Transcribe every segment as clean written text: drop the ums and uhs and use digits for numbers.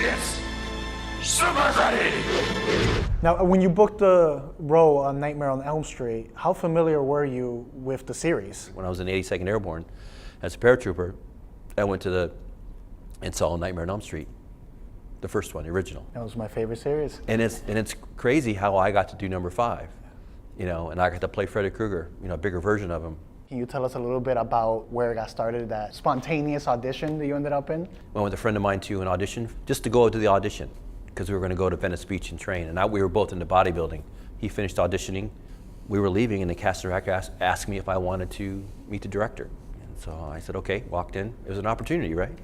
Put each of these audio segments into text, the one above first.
It's Super Freddy! Now, when you booked the role on Nightmare on Elm Street, how familiar were you with the series? When I was in the 82nd Airborne as a paratrooper, I went to and saw Nightmare on Elm Street, the first one, the original. That was my favorite series. And it's crazy how I got to do number 5, and I got to play Freddy Krueger, a bigger version of him. Can you tell us a little bit about where it got started, that spontaneous audition that you ended up in? Went with a friend of mine to an audition, just to go to the audition, because we were going to go to Venice Beach and train. And we were both into bodybuilding. He finished auditioning. We were leaving, and the casting director asked me if I wanted to meet the director. And so I said, okay, walked in. It was an opportunity, right?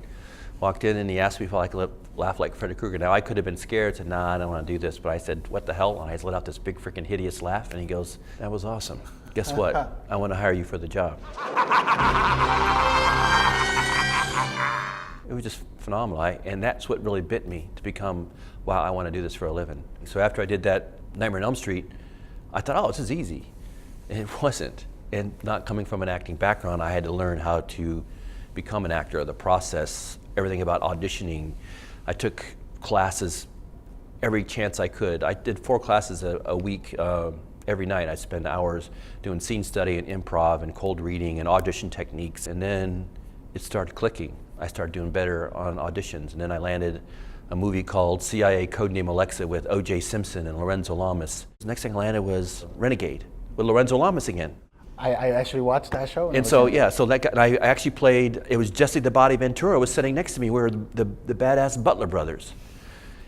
Walked in, and he asked me if I could laugh like Freddy Krueger. Now, I could have been scared, said, nah, I don't want to do this. But I said, what the hell? And I just let out this big freaking hideous laugh, and he goes, that was awesome. Guess what? I want to hire you for the job. It was just phenomenal, and that's what really bit me to become, wow, I want to do this for a living. So after I did that Nightmare on Elm Street, I thought, oh, this is easy. And it wasn't. And not coming from an acting background, I had to learn how to become an actor, the process, everything about auditioning. I took classes every chance I could. I did 4 classes a week. Every night I'd spend hours doing scene study and improv and cold reading and audition techniques, and then it started clicking. I started doing better on auditions, and then I landed a movie called CIA Codename Alexa with O.J. Simpson and Lorenzo Lamas. The next thing I landed was Renegade with Lorenzo Lamas again. I actually watched that show. And so, yeah, so that guy, and I actually played, it was Jesse the Body Ventura was sitting next to me. We were the badass Butler brothers.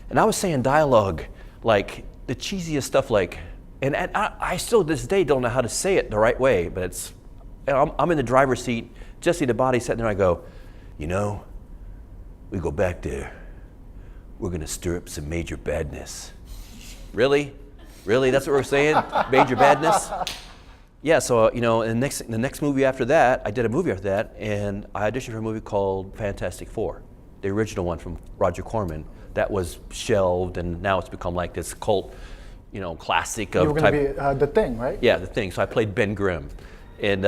And I was saying dialogue, like the cheesiest stuff, like, and I still to this day don't know how to say it the right way, but I'm in the driver's seat, Jesse the Body sitting there, I go, we go back there, we're gonna stir up some major badness. Really? Really, that's what we're saying? Major badness? Yeah, so, in the next movie after that, I did a movie after that, and I auditioned for a movie called Fantastic Four, the original one from Roger Corman. That was shelved, and now it's become like this cult, classic of you were going to be The Thing, right? Yeah, The Thing. So I played Ben Grimm, and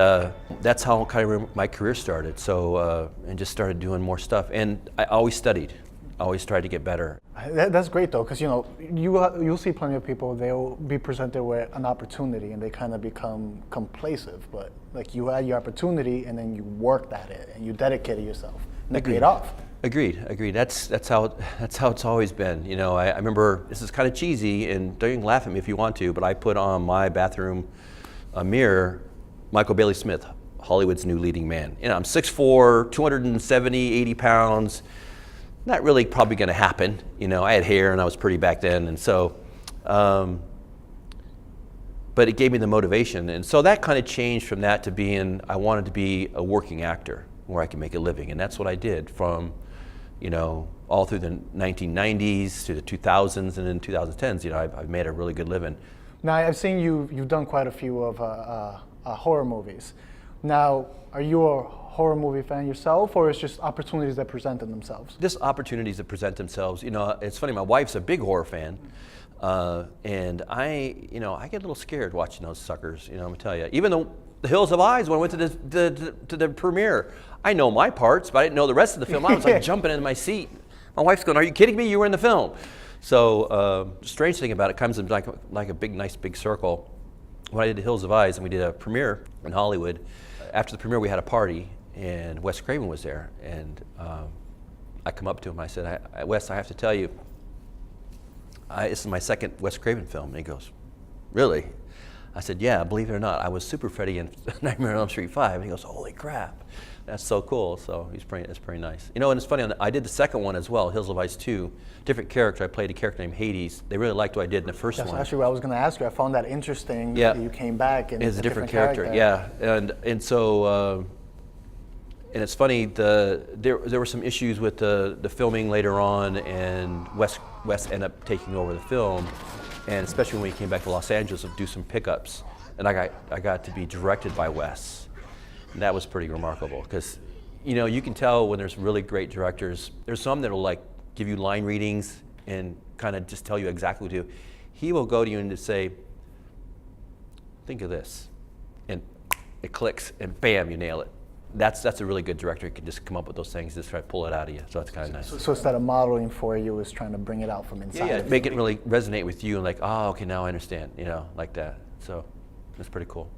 that's how kind of my career started. So and just started doing more stuff, and I always studied. I always tried to get better. That's great though, because you'll see plenty of people, they'll be presented with an opportunity and they kind of become complacent. But like you had your opportunity and then you worked at it and you dedicated yourself, and it paid off. Agreed. That's how it's always been. I remember, this is kind of cheesy, and don't even laugh at me if you want to, but I put on my bathroom mirror, Michael Bailey Smith, Hollywood's new leading man. I'm 6'4", 270, 80 pounds. Not really probably going to happen. I had hair and I was pretty back then, and so, but it gave me the motivation, and so that kind of changed from that to being, I wanted to be a working actor where I could make a living, and that's what I did from, all through the 1990s to the 2000s and then 2010s. I've made a really good living. Now I've seen you've done quite a few of horror movies. Now, are you a horror movie fan yourself, or it's just opportunities that presented themselves? Just opportunities that present themselves. It's funny, my wife's a big horror fan, and I get a little scared watching those suckers, I'm gonna tell you. Even though The Hills of Eyes, when I went to the premiere, I know my parts, but I didn't know the rest of the film. I was like jumping in my seat. My wife's going, are you kidding me? You were in the film. So, strange thing about it comes in like a big, nice big circle. When I did The Hills of Eyes, and we did a premiere in Hollywood, after the premiere we had a party, and Wes Craven was there, and I come up to him, I said, Wes, I have to tell you, this is my second Wes Craven film. And he goes, really? I said, yeah, believe it or not, I was Super Freddy in Nightmare on Elm Street 5. And he goes, holy crap, that's so cool. So it's pretty nice. And it's funny, I did the second one as well, Hills of Ice 2, different character. I played a character named Hades. They really liked what I did in the first one. That's actually what I was going to ask you. I found that interesting that you came back and it's a different character. Yeah, and so, and it's funny, there were some issues with the filming later on, and Wes ended up taking over the film. And especially when we came back to Los Angeles to do some pickups, and I got to be directed by Wes, and that was pretty remarkable because, you can tell when there's really great directors. There's some that'll like give you line readings and kind of just tell you exactly what to do. He will go to you and just say, "Think of this," and it clicks, and bam, you nail it. that's a really good director. Who can just come up with those things, just try to pull it out of you. So that's kind of nice. So instead of modeling for you, it's trying to bring it out from inside. Yeah, of you. make it really resonate with you and like, oh, okay, now I understand, like that. So it's pretty cool.